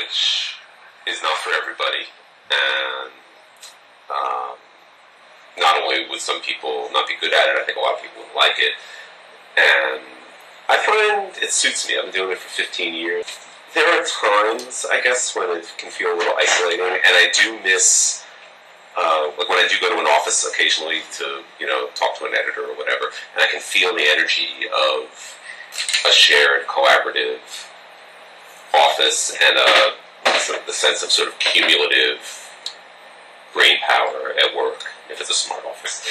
which is not for everybody. And not only would some people not be good at it, I think a lot of people would like it. And I find it suits me. I've been doing it for 15 years. There are times, I guess, when it can feel a little isolating, and I do miss, like when I do go to an office occasionally to, talk to an editor or whatever, and I can feel the energy of a shared, collaborative office and the sense of sort of cumulative brain power at work, if it's a smart office.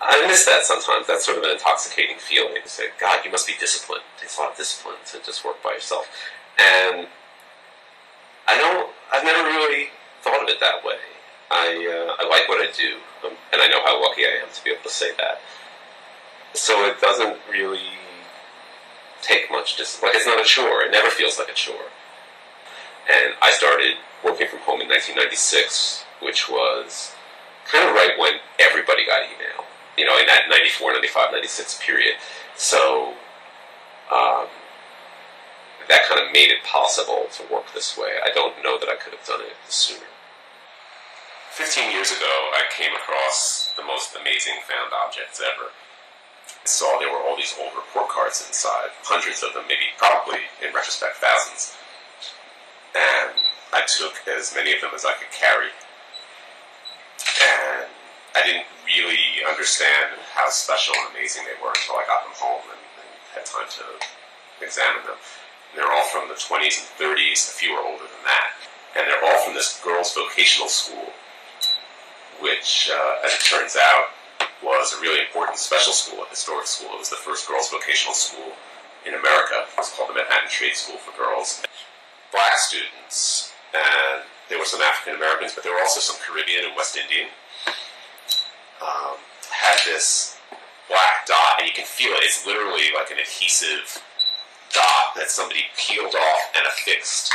I miss that sometimes. That's sort of an intoxicating feeling. You say, God, you must be disciplined. It takes a lot of discipline to just work by yourself. And I've never really thought of it that way. I like what I do, and I know how lucky I am to be able to say that. So it doesn't really take much discipline. Like, it's not a chore. It never feels like a chore. And I started working from home in 1996, which was kind of right when everybody got email. In that 94, 95, 96 period. So that kind of made it possible to work this way. I don't know that I could have done it sooner. 15 years ago, I came across the most amazing found objects ever. I saw there were all these old report cards inside, hundreds of them, maybe probably, in retrospect, thousands. And I took as many of them as I could carry. And I didn't really understand how special and amazing they were until I got them home and had time to examine them. And they're all from the 20s and 30s, a few are older than that. And they're all from this girls' vocational school, which, as it turns out, was a really important special school, a historic school. It was the first girls' vocational school in America. It was called the Manhattan Trade School for Girls. Black students, and there were some African Americans, but there were also some Caribbean and West Indian. Had this black dot, and you can feel it. It's literally like an adhesive dot that somebody peeled off and affixed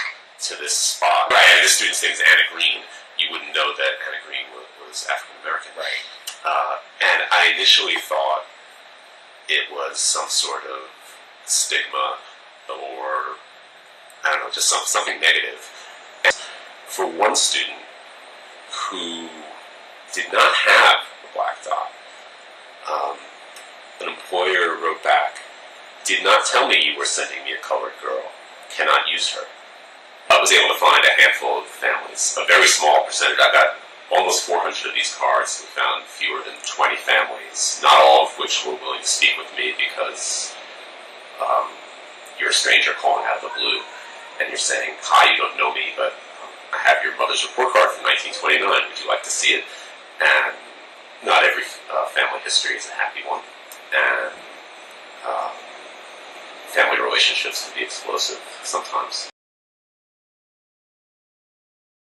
to this spot. Right, and this student's name is Anna Green. You wouldn't know that Anna Green was African American. Right. And I initially thought it was some sort of stigma or, I don't know, just something negative. And for one student who did not have a black dot, an employer wrote back, "Did not tell me you were sending me a colored girl. Cannot use her." I was able to find a handful of families, a very small percentage. I got almost 400 of these cards. We found fewer than 20 families, not all of which were willing to speak with me because you're a stranger calling out of the blue, and you're saying, "Hi, you don't know me, but I have your mother's report card from 1929. Would you like to see it?" And not every family history is a happy one. And family relationships can be explosive sometimes.